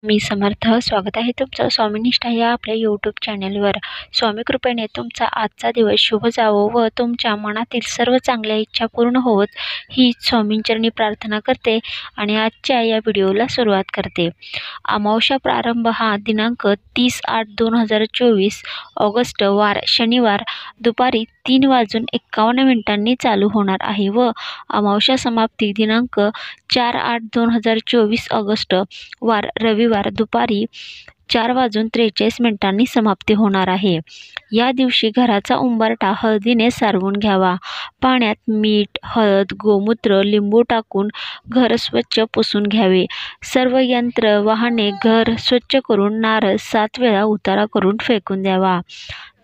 मी समर्थ स्वागत आहे तुमचं स्वामीनिष्ठा या आपल्या यूट्यूब चॅनलवर। स्वामी कृपेने तुमचा आजचा दिवस शुभ जावो व तुमच्या मनातील सर्व चांगल्या इच्छा पूर्ण होवोत ही स्वामींचरणी प्रार्थना करते आणि आजच्या या व्हिडिओला सुरुवात करते। अमावस्या प्रारंभ हा दिनांक 30/8/2024 ऑगस्ट वार शनिवार दुपारी 3:51 चालू होणार आहे व अमावस्या समाप्ती दिनांक 4/8/2024 ऑगस्ट वार रविवार दुपारी 4:43 समाप्ती होणार आहे। या दिवशी घराचा उंबरठा हळदीने सारवून घ्यावा। पाण्यात मीठ, हळद, गोमूत्र, लिंबू टाकून घर स्वच्छ पुसून घ्यावे। सर्व यंत्र वाहने घर स्वच्छ करून नारळ 7 वेळा उतारा करून फेकून द्यावा।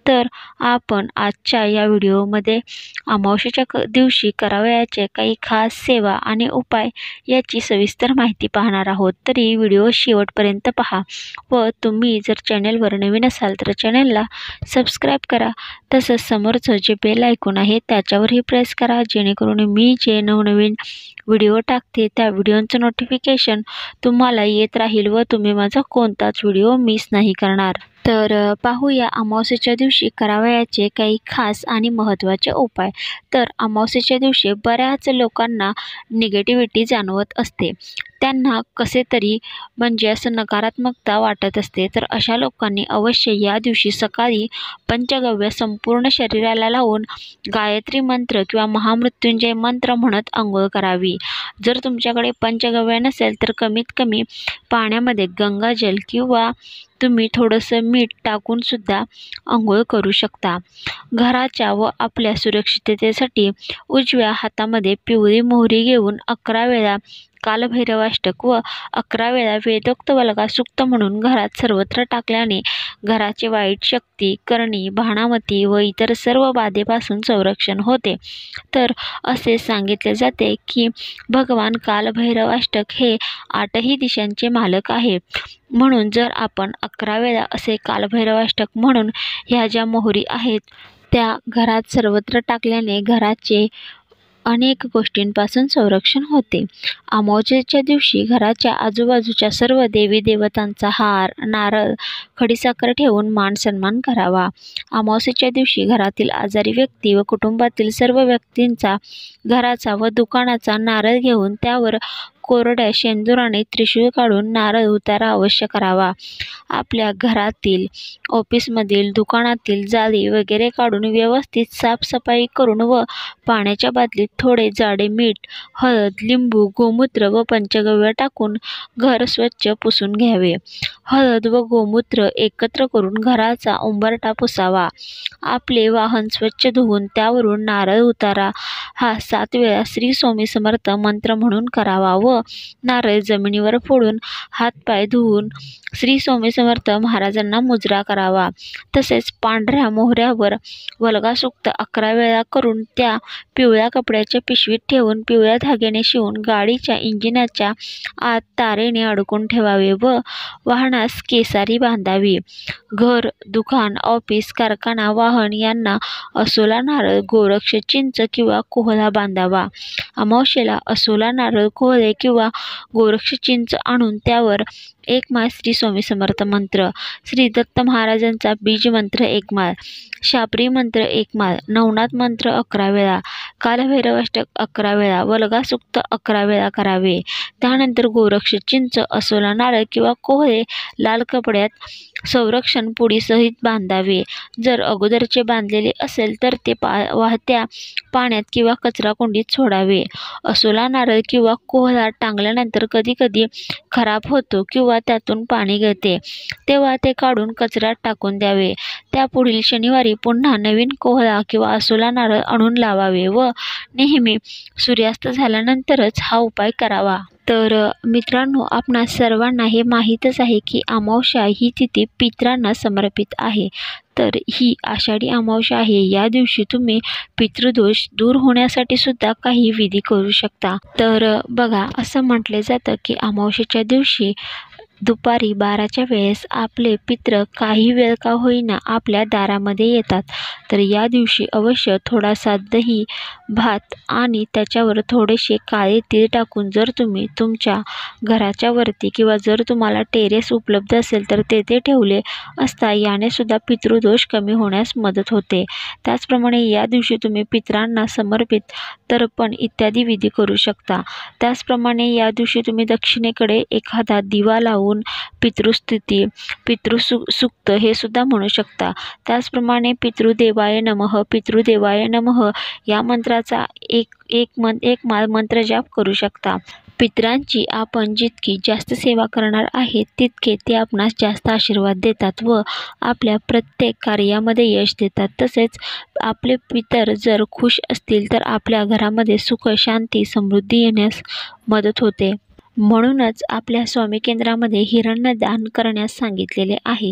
तर आपण आजच्या या व्हिडिओमध्ये अमावस्येच्या दिवशी करावयाचे काही खास सेवा आणि उपाय याची सविस्तर माहिती पाहणार आहोत। तरी व्हिडिओ शेवटपर्यंत पहा व तुम्ही जर चॅनलवर नवीन असाल तर चॅनलला सबस्क्राईब करा। तसंच समोरचं जे बेल आयकॉन आहे त्याच्यावरही प्रेस करा, जेणेकरून मी जे नवनवीन व्हिडिओ टाकते त्या व्हिडिओचं नोटिफिकेशन तुम्हाला येत राहील व तुम्ही माझा कोणताच व्हिडिओ मिस नाही करणार। तर पाहूया अमावस्येच्या दिवशी करावयाचे काही खास आणि महत्त्वाचे उपाय। तर अमावस्येच्या दिवशी बऱ्याच लोकांना निगेटिव्हिटी जाणवत असते, त्यांना कसे तरी म्हणजे असं नकारात्मकता वाटत असते। तर अशा लोकांनी अवश्य या दिवशी सकाळी पंचगव्य संपूर्ण शरीराला लावून गायत्री मंत्र किंवा महामृत्युंजय मंत्र म्हणत अंघोळ करावी। जर तुमच्याकडे पंचगव्य नसेल तर कमीत कमी पाण्यामध्ये गंगाजल किंवा तुम्ही थोडंसं मीठ टाकून सुद्धा अंघोळ करू शकता। घराच्या व आपल्या सुरक्षिततेसाठी उजव्या हातामध्ये पिवळी मोहरी घेऊन 11 वेळा कालभैरवाष्टक व 11 वेळा वेदोक्त वल्गा सूक्त म्हणून घरात सर्वत्र टाकल्याने घराचे वाईट शक्ती, करणी, भाणामती व इतर सर्व बाधेपासून संरक्षण होते। तर असे सांगितले जाते की भगवान कालभैरवाष्टक हे 8ही दिशांचे मालक आहे, म्हणून जर आपण 11 वेळा असे कालभैरवाष्टक म्हणून ह्या ज्या मोहरी आहेत त्या घरात सर्वत्र टाकल्याने घराचे अनेक गोष्टींपासून संरक्षण होते। अमावस्येच्या दिवशी घराच्या आजूबाजूच्या सर्व देवी देवतांचा हार, नारळ, खडीसाखर ठेवून मान सन्मान करावा। अमावस्येच्या दिवशी घरातील आजारी व्यक्ती व कुटुंबातील सर्व व्यक्तींचा घराचा व दुकानाचा नारळ घेऊन त्यावर कोरड्या शेंदुराने त्रिशूळ काढून नारळ उतारा अवश्य करावा। आपल्या घरातील, ऑफिसमधील, दुकानातील जाळी वगैरे काढून व्यवस्थित साफसफाई करून व पाण्याच्या बादलीत थोडे जाडे मीठ, हळद, लिंबू, गोमूत्र व पंचगव्य टाकून घर स्वच्छ पुसून घ्यावे। हळद व गोमूत्र एकत्र करून घराचा उंबरठा पुसावा। आपले वाहन स्वच्छ धुवून त्यावरून नारळ उतारा हा 7 वेळा श्री स्वामी समर्थ मंत्र म्हणून करावा व नारळ जमिनीवर फोडून हातपाय धुवून श्री स्वामी समर्थ महाराजांना मुजरा करावा। तसेच पांढऱ्या मोहऱ्यावर वल्गा सूक्त 11 वेळा करून त्या पिवळ्या कपड्याच्या पिशवीत ठेवून पिवळ्या धाग्याने शिवून गाडीच्या इंजिनाच्या आत तारेने अडकून ठेवावे व वाहनास केसारी बांधावी। घर, दुकान, ऑफिस, कारखाना, वाहन यांना असोला नारळ, गोरक्ष, चिंच किंवा कोहळा बांधावा। अमावस्येला असोला नारळ, कोहळे किंवा गोरक्ष चिंच आणून त्यावर 1 माळ श्री स्वामी समर्थ मंत्र, श्री दत्त महाराजांचा बीज मंत्र 1 माळ, शाबरी मंत्र 1 माळ, नवनाथ मंत्र 11 वेळा, कालभैरवाष्टक 11 वेळा, वल्गा सूक्त 11 वेळा करावे। त्यानंतर गोरक्ष चिंच, असोला नारळ किंवा कोहळे लाल कपड्यात संरक्षण पुडीसहित बांधावे। जर अगोदरचे बांधलेले असेल तर ते वाहत्या पाण्यात किंवा कचरा कुंडीत सोडावे। असोला नारळ किंवा कोहळा टांगल्यानंतर कधीकधी खराब होतो किंवा त्यातून पाणी गळते, तेव्हा ते काढून कचऱ्यात टाकून द्यावे। त्यापुढील शनिवारी पुन्हा नवीन कोहळा किंवा असोला नारळ आणून लावावे व नेहमी सूर्यास्त झाल्यानंतरच हा उपाय करावा। तर मित्रांनो, आपणा सर्वांना हे माहीतच आहे की अमावस्या ही तिथी पितरांना समर्पित आहे। तर ही आषाढी अमावस्या आहे, या दिवशी तुम्ही पितृदोष दूर होण्यासाठी सुद्धा काही विधी करू शकता। तर बघा, असं म्हटले जातं की अमावस्येच्या दिवशी दुपारी 12च्या वेळेस आपले पितृ काही वेळ का होईना आपल्या दारामध्ये येतात. तर या दिवशी अवश्य थोडासा दही, भात आणि त्याच्यावर थोडेसे काळे तीळ टाकून जर तुम्ही तुमच्या घराच्या वरती किंवा जर तुम्हाला टेरेस उपलब्ध असेल तर तेथे ठेवले असता याने सुद्धा पितृदोष कमी होण्यास मदत होते. त्याचप्रमाणे या दिवशी तुम्ही पितरांना समर्पित तर्पण इत्यादी विधी करू शकता. त्याचप्रमाणे या दिवशी तुम्ही दक्षिणेकडे एखादा दिवा लावून पितृस्तुती, पितृसूक्त हे सुद्धा म्हणू शकता. त्याचप्रमाणे पितृदेवाय नमः, पितृदेवाय नमः या मंत्राचा एक मंत्र जाप करू शकता. पितरांची आपण जितकी जास्त सेवा करणार आहे तितके ते आपणास जास्त आशीर्वाद देतात व आपल्या प्रत्येक कार्यामध्ये यश देतात. तसेच आपले पितर जर खुश असतील तर आपल्या घरामध्ये सुख, शांती, समृद्धी येण्यास मदत होते. म्हणूनच आपल्या स्वामी केंद्रामध्ये हिरण्यदान करण्यास सांगितलेले आहे.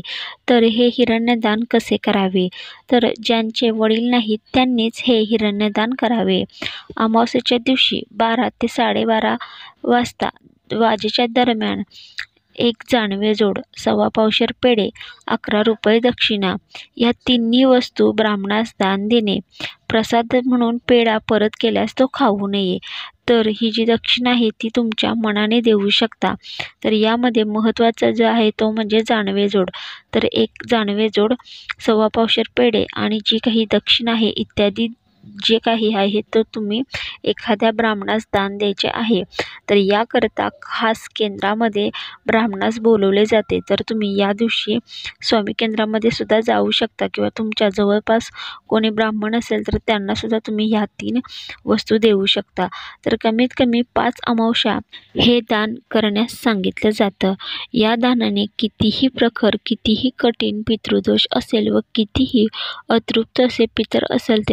तर हे हिरण्यदान कसे करावे? तर ज्यांचे वडील नाहीत त्यांनीच हे हिरण्यदान करावे. अमावस्येच्या दिवशी 12 ते 12:30 वाजेच्या दरम्यान 1 जानवे जोड, 1.25 पावशेर पेढे, 11 रुपये दक्षिणा या तिन्ही वस्तू ब्राह्मणास दान देणे. प्रसाद म्हणून पेढा परत केल्यास तो खाऊ नये. तर ही जी दक्षिणा आहे ती तुमच्या मनाने देऊ शकता. तर यामध्ये महत्त्वाचं जे आहे तो म्हणजे जानवे जोड. तर 1 जानवे जोड, 1.25 पावशेर पेढे आणि जी काही दक्षिणा आहे इत्यादी जे काही आहे तो तुम्ही एखाद्या ब्राह्मणास दान द्यायचे आहे. तर याकरता खास केंद्रामध्ये ब्राह्मणास बोलवले जाते. तर तुम्ही या दिवशी स्वामी केंद्रामध्ये सुद्धा जाऊ शकता किंवा तुमच्या जवळपास कोणी ब्राह्मण असेल तर त्यांना सुद्धा तुम्ही ह्या 3 वस्तू देऊ शकता. तर कमीत कमी 5 अमावस्या हे दान करण्यास सांगितलं जातं. या दानाने कितीही प्रखर, कितीही कठीण पितृदोष असेल व कितीही अतृप्त असे पितर असेल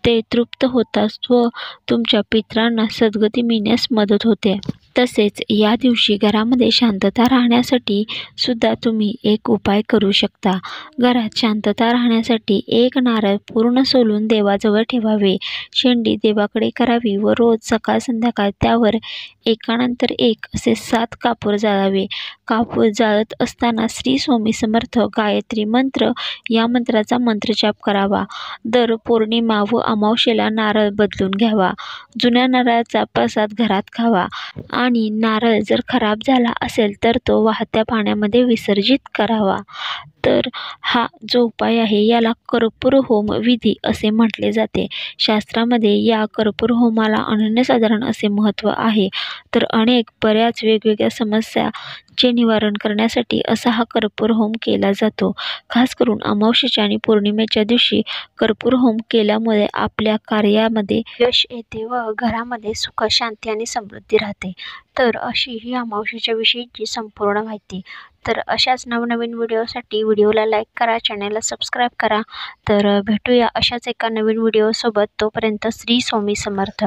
ते तृप्त होतात व तुमच्या पितरांना सद्गती मिळण्यास मदत होते. तसेच या दिवशी घरामध्ये शांतता राहण्यासाठी सुद्धा तुम्ही एक उपाय करू शकता. घरात शांतता राहण्यासाठी 1 नारळ पूर्ण सोलून देवाजवळ ठेवावे. शेंडी देवाकडे करावी व रोज सकाळ संध्याकाळ त्यावर एकानंतर एक असे 7 कापूर जाळावे. कापूर जाळत असताना श्री स्वामी समर्थ गायत्री मंत्र या मंत्राचा मंत्रजाप करावा. दर पौर्णिमा व अमावस्येला नारळ बदलून घ्यावा. जुन्या नारळाचा प्रसाद घरात खावा आणि नारळ जर खराब झाला असेल तर तो वाहत्या पाण्यामध्ये विसर्जित करावा. तर हा जो उपाय आहे याला कर्पूर होम विधी असे म्हटले जाते. शास्त्रामध्ये या कर्पूर होमाला अनन्यसाधारण असे महत्त्व आहे. तर बऱ्याच वेगवेगळ्या समस्याचे निवारण करण्यासाठी असा हा कर्पूर होम केला जातो. खास करून अमावस्येच्या आणि पौर्णिमेच्या दिवशी कर्पूर होम केल्यामुळे आपल्या कार्यामध्ये यश येते व घरामध्ये सुख, शांती आणि समृद्धी राहते. तर अशी ही अमावस्येच्या विषयीची संपूर्ण माहिती. तर अशाच नवनवीन व्हिडिओसाठी व्हिडिओला लाईक करा, चॅनलला सबस्क्राईब करा. तर भेटूया अशाच एका नवीन व्हिडिओसोबत. तोपर्यंत श्री स्वामी समर्थ.